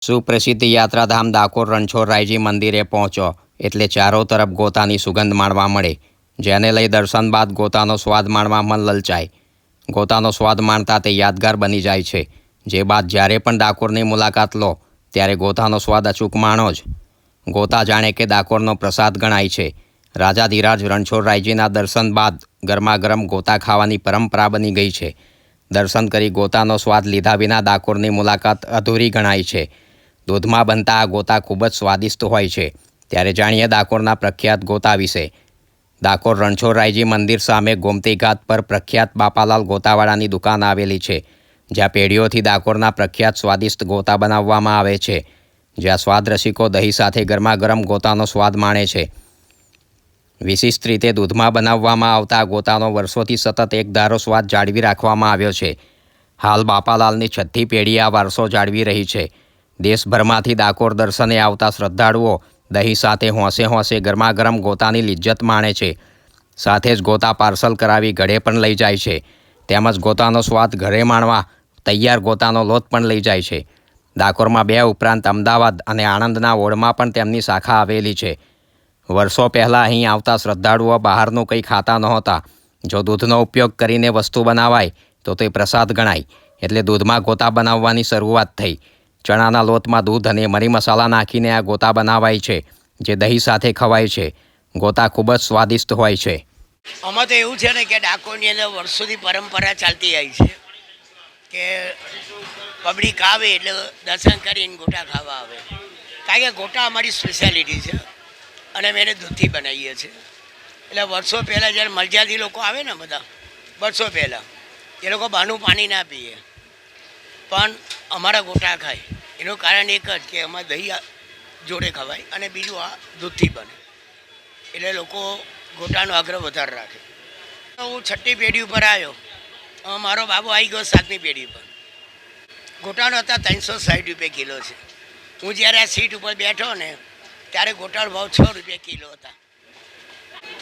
સુપ્રસિદ્ધ યાત્રાધામ ડાકોર રણછોડરાયજી મંદિરે પહોંચો એટલે ચારો તરફ ગોતાની સુગંધ માણવા મળે, જેને લઈ દર્શન બાદ ગોતાનો સ્વાદ માણવા મન લલચાય. ગોતાનો સ્વાદ માણતા તે યાદગાર બની જાય છે. જે બાદ જ્યારે પણ ડાકોરની મુલાકાત લો ત્યારે ગોતાનો સ્વાદ અચૂક માણો જ. ગોતા જાણે કે ડાકોરનો પ્રસાદ ગણાય છે. રાજાધિરાજ રણછોડરાયજીના દર્શન બાદ ગરમાગરમ ગોતા ખાવાની પરંપરા બની ગઈ છે. દર્શન કરી ગોતાનો સ્વાદ લીધા વિના ડાકોરની મુલાકાત અધૂરી ગણાય છે. દૂધમાં બનતા આ ગોતા ખૂબ જ સ્વાદિષ્ટ હોય છે. ત્યારે જાણીએ ડાકોરના પ્રખ્યાત ગોતા વિશે. ડાકોર રણછોડરાયજી મંદિર સામે ગોમતી ઘાટ પર પ્રખ્યાત બાપાલાલ ગોતાવાળાની દુકાન આવેલી છે, જ્યાં પેઢીઓથી ડાકોરના પ્રખ્યાત સ્વાદિષ્ટ ગોતા બનાવવામાં આવે છે. જ્યાં સ્વાદ રસિકો દહીં સાથે ગરમાગરમ ગોતાનો સ્વાદ માણે છે. વિશિષ્ટ રીતે દૂધમાં બનાવવામાં આવતા ગોતાનો વર્ષોથી સતત એક ધારો સ્વાદ જાળવી રાખવામાં આવ્યો છે. હાલ બાપાલાલની છઠ્ઠી પેઢી આ વારસો જાળવી રહી છે. દેશભરમાંથી ડાકોર દર્શને આવતા શ્રદ્ધાળુઓ દહીં સાથે હોંશે હોંશે ગરમાગરમ ગોતાની લિજ્જત માણે છે. સાથે જ ગોતા પાર્સલ કરાવી ઘરે પણ લઈ જાય છે. તેમજ ગોતાનો સ્વાદ ઘરે માણવા તૈયાર ગોતાનો લોટ પણ લઈ જાય છે. ડાકોરમાં 2 ઉપરાંત અમદાવાદ અને આણંદના ઓળમાં પણ તેમની શાખા આવેલી છે. વર્ષો પહેલાં અહીં આવતા શ્રદ્ધાળુઓ બહારનું કંઈ ખાતા નહોતા. જો દૂધનો ઉપયોગ કરીને વસ્તુ બનાવાય તો તે પ્રસાદ ગણાય, એટલે દૂધમાં ગોતા બનાવવાની શરૂઆત થઈ. ચણાના લોટમાં દૂધ અને મરી મસાલા નાખીને આ ગોતા બનાવાય છે, જે દહીં સાથે ખવાય છે. ગોતા ખૂબ જ સ્વાદિષ્ટ હોય છે. આમાં તો એવું છે ને કે ડાકોરની અંદર વર્ષોથી પરંપરા ચાલતી આવી છે કે પબ્લિક આવે એટલે દર્શન કરીને ગોટા ખાવા આવે. કારણ કે ગોટા અમારી સ્પેશિયાલિટી છે અને અમે એને દૂધથી બનાવીએ છીએ. એટલે વર્ષો પહેલાં જ્યારે મરજાદી લોકો આવે ને, બધા વર્ષો પહેલાં એ લોકો બહારનું પાણી ના પીએ પણ અમારા ગોટા ખાય. એનું કારણ એક જ કે અમારે દહીં જોડે ખવાય અને બીજું આ દૂધથી બને, એટલે લોકો ગોટાનો આગ્રહ વધારે રાખે. હું 6ઠ્ઠી પેઢી ઉપર આવ્યો, મારો બાબુ આવી ગયો 7મી પેઢી પર. ગોટાનો હતા 360 રૂપિયા કિલો છે. હું જ્યારે આ સીટ ઉપર બેઠો ને ત્યારે ગોટાનો ભાવ 6 રૂપિયા કિલો હતા.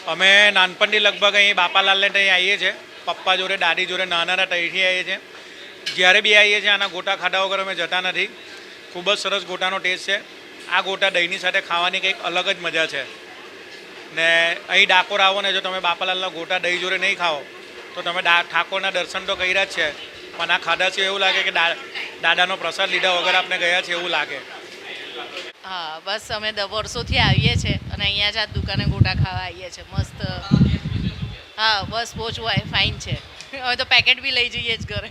અમે નાનપણથી લગભગ અહીં બાપાલાલને ત્યાં આવીએ છીએ. પપ્પા જોડે દાદી જોડે નાના તઈથી આવીએ છીએ. જ્યારે બી આવીએ છીએ આના ગોટા ખાધા વગર અમે જતા નથી. ખૂબ જ સરસ ગોટાનો ટેસ્ટ છે. આ ગોટા દહીંની સાથે ખાવાની કંઈક અલગ જ મજા છે. ને અહીં ડાકોર આવો ને જો તમે બાપાલાલના ગોટા દહીં જોડે નહીં ખાઓ તો તમે ઠાકોરના દર્શન તો કર્યા જ છે, પણ આ ખાધા છે એવું લાગે કે દાદાનો પ્રસાદ લીધા વગર આપણે ગયા છે એવું લાગે. હા, બસ અમે વર્ષોથી આવીએ છીએ અને અહીંયા જ આ દુકાને ગોટા ખાવા આવીએ છીએ. મસ્ત. હા, બસ બહુ જ ફાઇન છે. હવે તો પેકેટ બી લઈ જઈએ જ ઘરે.